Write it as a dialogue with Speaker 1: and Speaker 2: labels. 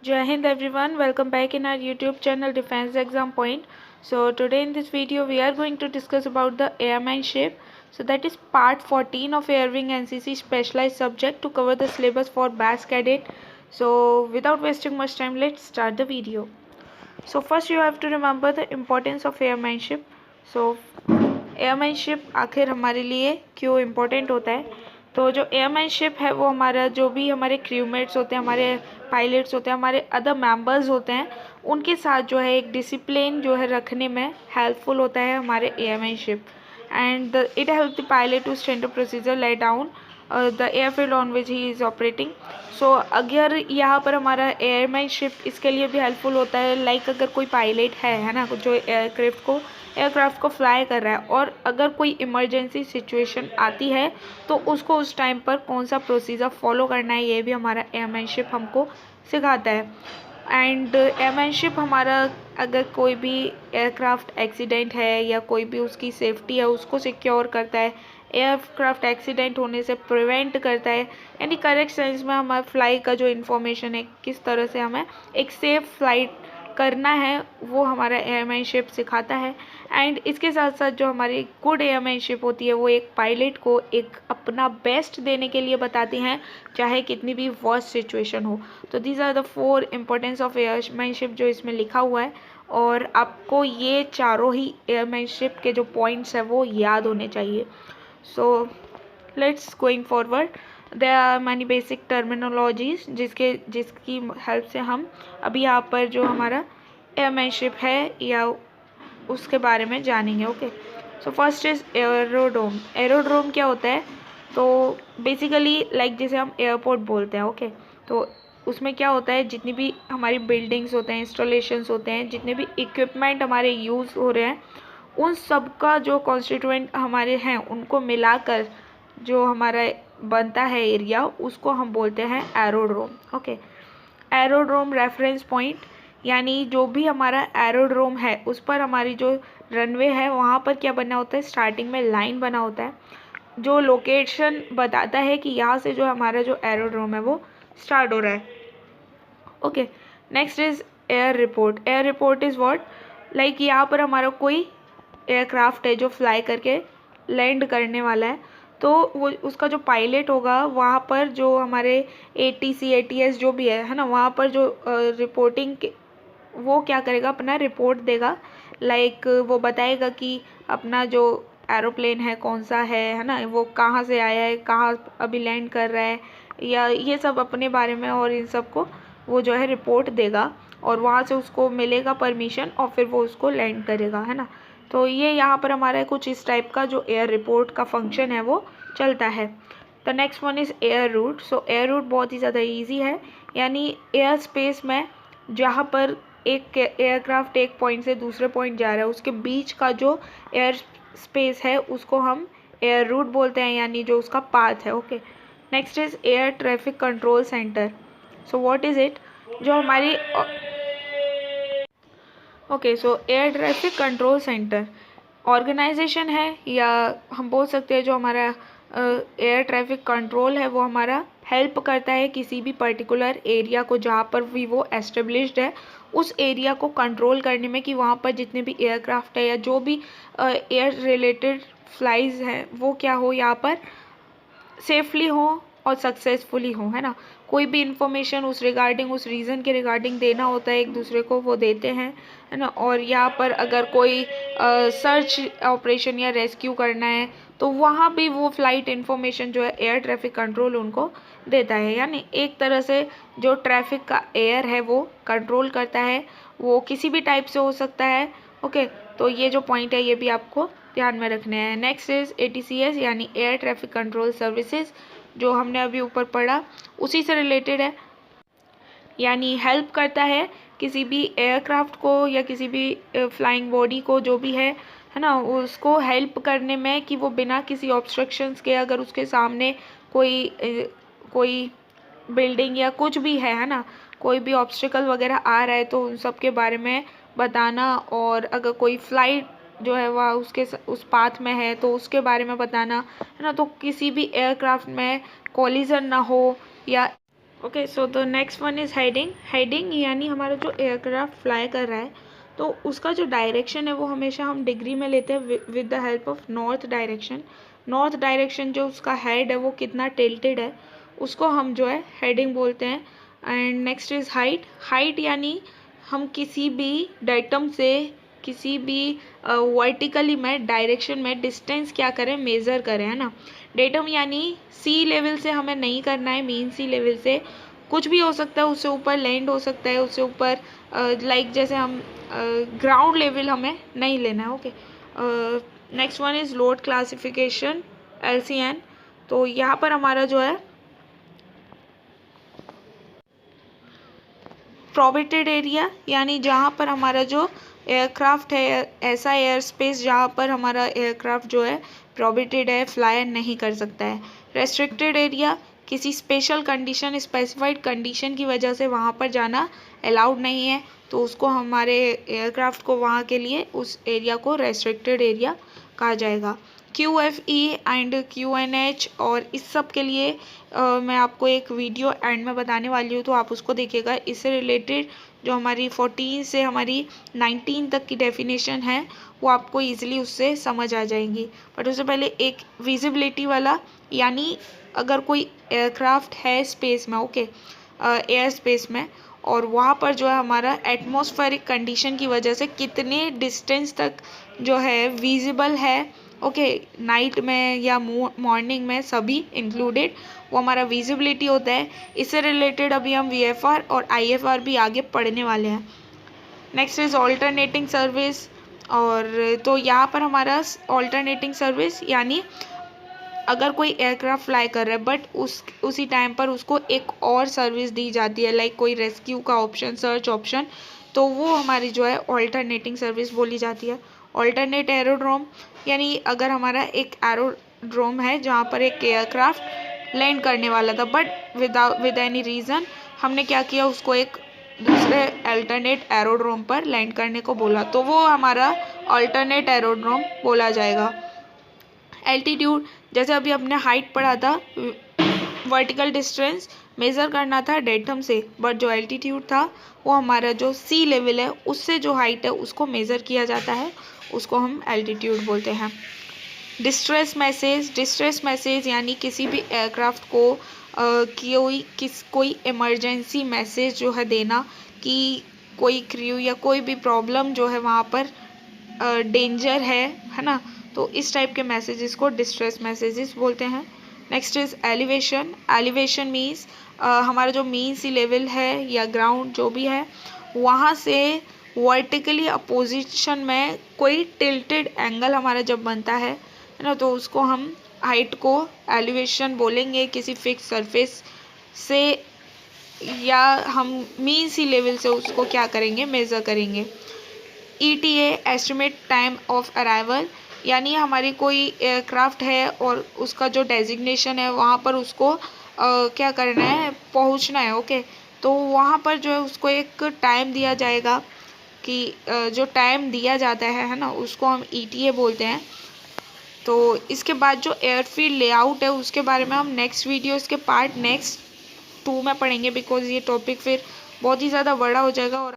Speaker 1: Jai Hind everyone, welcome back in our YouTube channel Defense Exam Point. So today in this video we are going to discuss about the airmanship. So that is part 14 of Air Wing NCC specialized subject to cover the syllabus for BAS cadet. So without wasting much time, let's start the video. So first you have to remember the importance of airmanship. So एयरमैनशिप आखिर हमारे लिए क्यों important होता है। तो जो एयरमैनशिप है वो हमारा जो भी हमारे क्रूमेट्स होते हैं, हमारे पायलट्स होते हैं, हमारे अदर मेंबर्स होते हैं, उनके साथ जो है एक डिसिप्लिन जो है रखने में हेल्पफुल होता है हमारे airmanship. And it help the pilot to standard procedure let down the airfield on which he is operating. So अगर यहाँ पर हमारा एयरमैनशिप इसके लिए भी हेल्पफुल होता है। लाइक अगर कोई पायलट है ना, जो एयरक्राफ्ट को फ्लाई कर रहा है और अगर कोई इमरजेंसी सिचुएशन आती है तो उसको उस टाइम पर कौन सा प्रोसीजर फॉलो करना है, ये भी हमारा एयरमैनशिप हमको सिखाता है। एंड एयरमैनशिप हमारा अगर कोई भी एयरक्राफ्ट एक्सीडेंट है या कोई भी उसकी सेफ्टी है उसको सिक्योर करता है, एयरक्राफ्ट एक्सीडेंट होने से प्रिवेंट करता है। यानी करेक्ट सेंस में हमारे फ्लाई का जो इन्फॉर्मेशन है, किस तरह से हमें एक सेफ फ्लाइट करना है, वो हमारा एयरमैनशिप सिखाता है। एंड इसके साथ साथ जो हमारी गुड एयरमैनशिप होती है वो एक पायलट को एक अपना बेस्ट देने के लिए बताती हैं, चाहे कितनी भी वर्स्ट सिचुएशन हो। तो these are the 4 importance of airmanship जो इसमें लिखा हुआ है, और आपको ये चारों ही एयरमैनशिप के जो पॉइंट्स हैं वो याद होने चाहिए। So let's going forward, there are many basic terminologies जिसकी हेल्प से हम अभी यहाँ पर जो हमारा एयरमैनशिप है या उसके बारे में जानेंगे। Okay, so first is aerodrome. Aerodrome क्या होता है? तो बेसिकली लाइक जैसे हम एयरपोर्ट बोलते हैं। ओके, तो उसमें क्या होता है, जितनी भी हमारी बिल्डिंग्स होते हैं, इंस्टॉलेशंस होते हैं, जितने भी इक्विपमेंट हमारे यूज़ हो रहे हैं, उन सब का जो कॉन्स्टिट्यूएंट हमारे हैं उनको मिलाकर जो हमारा बनता है एरिया, उसको हम बोलते हैं aerodrome. Okay, aerodrome reference point, यानी जो भी हमारा एरोड्रोम है उस पर हमारी जो रनवे है वहाँ पर क्या बना होता है, स्टार्टिंग में लाइन बना होता है जो लोकेशन बताता है कि यहाँ से जो हमारा जो एरोड्रोम है वो स्टार्ट हो रहा है। Okay, next is air report. Air report is what, like यहाँ पर हमारा कोई एयरक्राफ्ट है जो फ्लाई करके लैंड करने वाला है, तो वो उसका जो पायलट होगा वहाँ पर जो हमारे ATC ATS जो भी है ना, वहाँ पर जो रिपोर्टिंग वो क्या करेगा, अपना रिपोर्ट देगा। लाइक वो बताएगा कि अपना जो एरोप्लेन है कौन सा है ना, वो कहाँ से आया है, कहाँ अभी लैंड कर रहा है, या ये सब अपने बारे में, और इन सब को वो जो है रिपोर्ट देगा और वहाँ से उसको मिलेगा परमिशन और फिर वो उसको लैंड करेगा, है ना। तो ये यहाँ पर हमारा कुछ इस टाइप का जो एयर रिपोर्ट का फंक्शन है वो चलता है। The next one is air root. So air root बहुत ही ज़्यादा ईजी है, यानी एयर स्पेस में जहाँ पर एक एयरक्राफ्ट एक पॉइंट से दूसरे पॉइंट जा रहा है उसके बीच का जो एयर स्पेस है उसको हम एयर रूट बोलते हैं, यानी जो उसका पाथ है। Okay, next is air traffic control centre. So what is it, जो हमारी okay, so air traffic control centre organisation है, या हम बोल सकते हैं जो हमारा एयर ट्रैफिक कंट्रोल है वो हमारा हेल्प करता है किसी भी पर्टिकुलर एरिया को जहाँ पर भी वो एस्टेब्लिश्ड है, उस एरिया को कंट्रोल करने में, कि वहाँ पर जितने भी एयरक्राफ्ट है या जो भी एयर रिलेटेड फ्लाइज हैं वो क्या हो, यहाँ पर सेफली हो और सक्सेसफुली हो, है ना। कोई भी इंफॉर्मेशन उस रिगार्डिंग, उस रीज़न के रिगार्डिंग देना होता है एक दूसरे को, वो देते हैं, है ना। और यहाँ पर अगर कोई सर्च ऑपरेशन या रेस्क्यू करना है तो वहाँ भी वो फ्लाइट इंफॉर्मेशन जो है एयर ट्रैफिक कंट्रोल उनको देता है। यानी एक तरह से जो ट्रैफिक का एयर है वो कंट्रोल करता है, वो किसी भी टाइप से हो सकता है। ओके, तो ये जो पॉइंट है ये भी आपको ध्यान में रखने हैं। नेक्स्ट इज ATCS, यानी एयर ट्रैफिक कंट्रोल सर्विसेज, जो हमने अभी ऊपर पढ़ा उसी से रिलेटेड है, यानी हेल्प करता है किसी भी एयरक्राफ्ट को या किसी भी फ्लाइंग बॉडी को जो भी है ना, उसको हेल्प करने में कि वो बिना किसी ऑब्स्ट्रक्शंस के, अगर उसके सामने कोई बिल्डिंग या कुछ भी है ना, कोई भी ऑब्स्टिकल वगैरह आ रहा है तो उन सब के बारे में बताना, और अगर कोई फ्लाइट जो है वह उस पाथ में है तो उसके बारे में बताना, है ना। तो किसी भी एयरक्राफ्ट में कोलिजन ना हो या okay, so the next one is heading. Heading यानी हमारा जो एयरक्राफ्ट फ्लाई कर रहा है तो उसका जो डायरेक्शन है वो हमेशा हम डिग्री में लेते हैं with the help of north direction. North direction जो उसका हेड है वो कितना टिल्टेड है उसको हम जो है हेडिंग बोलते हैं। And next is height. Height यानी हम किसी भी डेटम से किसी भी वर्टिकली में डायरेक्शन में डिस्टेंस क्या करें, मेज़र करें, है ना। डेटम यानी सी लेवल से हमें नहीं करना है, मीन सी लेवल से कुछ भी हो सकता है, उससे ऊपर लैंड हो सकता है, उससे ऊपर लाइक जैसे हम ग्राउंड लेवल हमें नहीं लेना है। Okay, next one is load classification LCN। तो यहाँ पर हमारा जो है प्रोहिबिटेड एरिया यानी जहाँ पर हमारा जो एयरक्राफ्ट है, ऐसा एयर स्पेस जहाँ पर हमारा एयरक्राफ्ट जो है प्रोहिबिटेड है, फ्लाई नहीं कर सकता है। रेस्ट्रिक्टेड एरिया किसी स्पेशल कंडीशन, स्पेसिफाइड कंडीशन की वजह से वहाँ पर जाना अलाउड नहीं है, तो उसको हमारे एयरक्राफ्ट को वहाँ के लिए उस एरिया को रेस्ट्रिक्टेड एरिया कहा जाएगा। QFE एंड QNH और इस सब के लिए मैं आपको एक वीडियो एंड में बताने वाली हूँ, तो आप उसको देखिएगा। इससे रिलेटेड जो हमारी 14 से हमारी 19 तक की डेफिनेशन है वो आपको ईजिली उससे समझ आ जाएंगी। बट उससे पहले एक विजिबिलिटी वाला, यानी अगर कोई एयरक्राफ्ट है स्पेस में, ओके, एयर स्पेस में, और वहाँ पर जो है हमारा एटमॉस्फेरिक कंडीशन की वजह से कितने डिस्टेंस तक जो है विजिबल है, ओके, नाइट में या मॉर्निंग में, सभी इंक्लूडेड, वो हमारा विजिबिलिटी होता है। इससे रिलेटेड अभी हम VFR और IFR भी आगे पढ़ने वाले हैं। Next is alternating service. और तो यहाँ पर हमारा ऑल्टरनेटिंग सर्विस यानी अगर कोई एयरक्राफ्ट फ्लाई कर रहा है बट उसी टाइम पर उसको एक और सर्विस दी जाती है, लाइक कोई रेस्क्यू का ऑप्शन, सर्च ऑप्शन, तो वो हमारी जो है ऑल्टरनेटिंग सर्विस बोली जाती है। ऑल्टरनेट एरोड्रोम यानी अगर हमारा एक एरोड्रोम है जहाँ पर एक एयरक्राफ्ट लैंड करने वाला था बट विद एनी रीज़न हमने क्या किया, उसको एक दूसरे अल्टरनेट एरोड्रोम पर लैंड करने को बोला, तो वो हमारा ऑल्टरनेट एरोड्रोम बोला जाएगा। एल्टीट्यूड, जैसे अभी हमने हाइट पढ़ा था, वर्टिकल डिस्टेंस मेज़र करना था डेटम से, बट जो एल्टीट्यूड था वो हमारा जो सी लेवल है उससे जो हाइट है उसको मेज़र किया जाता है, उसको हम एल्टीट्यूड बोलते हैं। Distress message. डिस्ट्रेस मैसेज यानी किसी भी एयरक्राफ्ट को कोई इमरजेंसी मैसेज जो है देना कि कोई क्रू या कोई भी प्रॉब्लम जो है वहाँ पर डेंजर है ना, तो इस टाइप के मैसेजेस को डिस्ट्रेस मैसेजेस बोलते हैं। Next is elevation. Elevation means हमारा जो मीन सी लेवल है या ग्राउंड जो भी है वहाँ से वर्टिकली अपोजिशन में कोई टिल्टेड एंगल हमारा जब बनता है ना, तो उसको हम हाइट को एलिवेशन बोलेंगे किसी फिक्स सरफेस से, या हम मीन सी लेवल से उसको क्या करेंगे, मेज़र करेंगे। ETA estimate time of arrival यानी हमारी कोई एयरक्राफ्ट है और उसका जो डेजिग्नेशन है वहाँ पर उसको क्या करना है, पहुँचना है, ओके, तो वहाँ पर जो है उसको एक टाइम दिया जाएगा कि जो टाइम दिया जाता है ना, उसको हम ETA बोलते हैं। तो इसके बाद जो एयरफील्ड लेआउट है उसके बारे में हम नेक्स्ट वीडियो, इसके पार्ट नेक्स्ट 2 में पढ़ेंगे, बिकॉज ये टॉपिक फिर बहुत ही ज़्यादा बड़ा हो जाएगा और